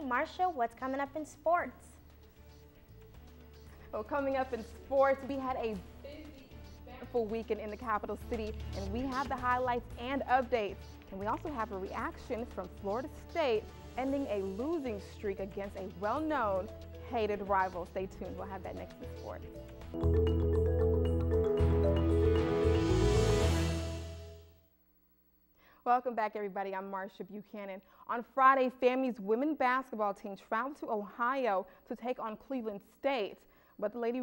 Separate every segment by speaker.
Speaker 1: Marsha, what's coming up in sports?
Speaker 2: Well, coming up in sports, we had a busy, eventful weekend in the capital city, and we have the highlights and updates. And we also have a reaction from Florida State ending a losing streak against a well-known, hated rival. Stay tuned. We'll have that next in sports. Welcome back, everybody. I'm Marsha Buchanan. On Friday, FAMU's women's basketball team traveled to Ohio to take on Cleveland State. But the Lady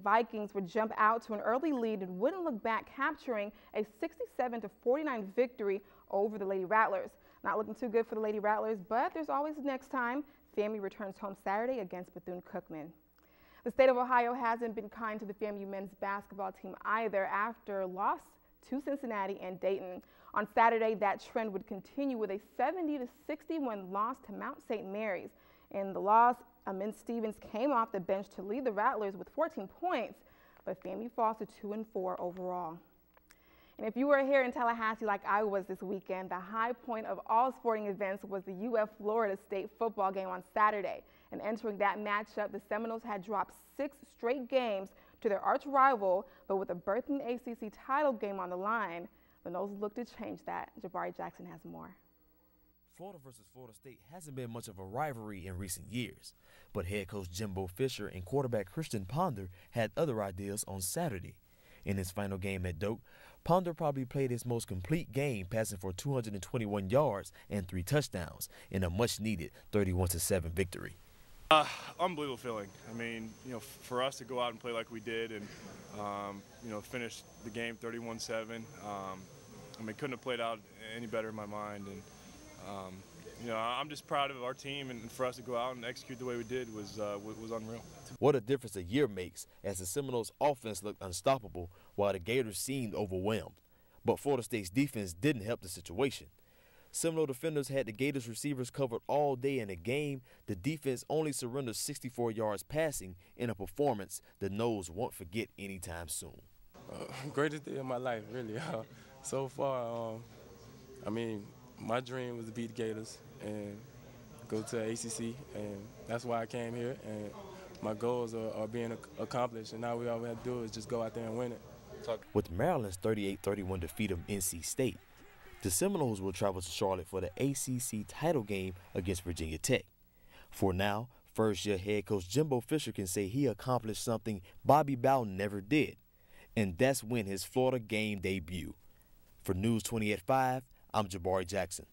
Speaker 2: Vikings would jump out to an early lead and wouldn't look back, capturing a 67-49 victory over the Lady Rattlers. Not looking too good for the Lady Rattlers, but there's always next time. FAMU returns home Saturday against Bethune-Cookman. The state of Ohio hasn't been kind to the FAMU men's basketball team either after a loss to Cincinnati and Dayton. On Saturday, that trend would continue with a 70-61 loss to Mount St. Mary's. In the loss, Amin Stevens came off the bench to lead the Rattlers with 14 points, but FAMU falls to 2-4 overall. And if you were here in Tallahassee like I was this weekend, the high point of all sporting events was the UF Florida State football game on Saturday. And entering that matchup, the Seminoles had dropped 6 straight games to their arch rival, but with a birthing ACC title game on the line, the Noles look to change that. Jabari Jackson has more.
Speaker 3: Florida versus Florida State hasn't been much of a rivalry in recent years, but head coach Jimbo Fisher and quarterback Christian Ponder had other ideas on Saturday. In his final game at Doak, Ponder probably played his most complete game, passing for 221 yards and 3 touchdowns in a much-needed 31-7 victory.
Speaker 4: Unbelievable feeling. I mean, for us to go out and play like we did and, finish the game 31-7, I mean, couldn't have played out any better in my mind. And, I'm just proud of our team, and for us to go out and execute the way we did was unreal.
Speaker 3: What a difference a year makes, as the Seminoles' offense looked unstoppable while the Gators seemed overwhelmed. But Florida State's defense didn't help the situation. Seminole defenders had the Gators receivers covered all day in a game. The defense only surrendered 64 yards passing in a performance the Noles won't forget anytime soon.
Speaker 5: Greatest day of my life, really. So far, I mean, my dream was to beat the Gators and go to the ACC, and that's why I came here. And my goals are being accomplished, and now all we have to do is just go out there and win it.
Speaker 3: With Maryland's 38-31 defeat of NC State, the Seminoles will travel to Charlotte for the ACC title game against Virginia Tech. For now, first-year head coach Jimbo Fisher can say he accomplished something Bobby Bowden never did, and that's win his Florida game debut. For News 20 at 5, I'm Jabari Jackson.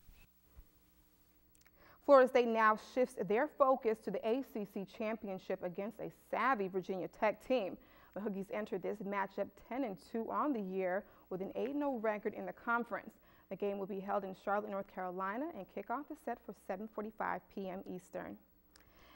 Speaker 2: Florida State now shifts their focus to the ACC championship against a savvy Virginia Tech team. The Hokies entered this matchup 10-2 on the year with an 8-0 record in the conference. The game will be held in Charlotte, North Carolina, and kickoff is set for 7:45 p.m. Eastern.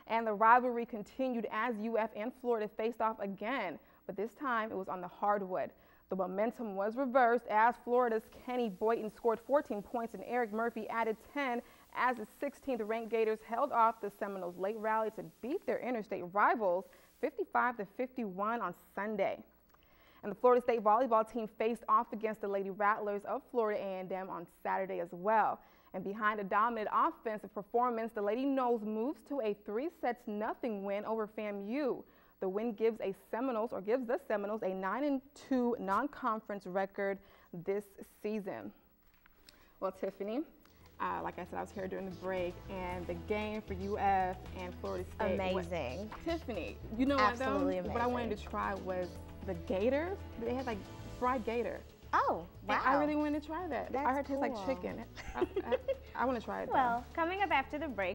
Speaker 2: And the rivalry continued as UF and Florida faced off again, but this time it was on the hardwood. The momentum was reversed as Florida's Kenny Boynton scored 14 points and Eric Murphy added 10 as the 16th ranked Gators held off the Seminoles' late rally to beat their interstate rivals 55-51 on Sunday. And the Florida State volleyball team faced off against the Lady Rattlers of Florida A&M on Saturday as well. And behind a dominant offensive performance, the Lady Noles moves to a 3-0 win over FAMU. The win gives the Seminoles a 9-2 non-conference record this season. Well, Tiffany, like I said, I was here during the break, and the game for UF and Florida State.
Speaker 1: Amazing.
Speaker 2: Tiffany, you know what though?
Speaker 1: Absolutely amazing.
Speaker 2: What I wanted to try was the gator. They had like fried gator.
Speaker 1: Oh, wow.
Speaker 2: And I really wanted to try that.
Speaker 1: That's
Speaker 2: I heard it tastes like
Speaker 1: cool.
Speaker 2: chicken. I want to try it though.
Speaker 1: Well, coming up after the break.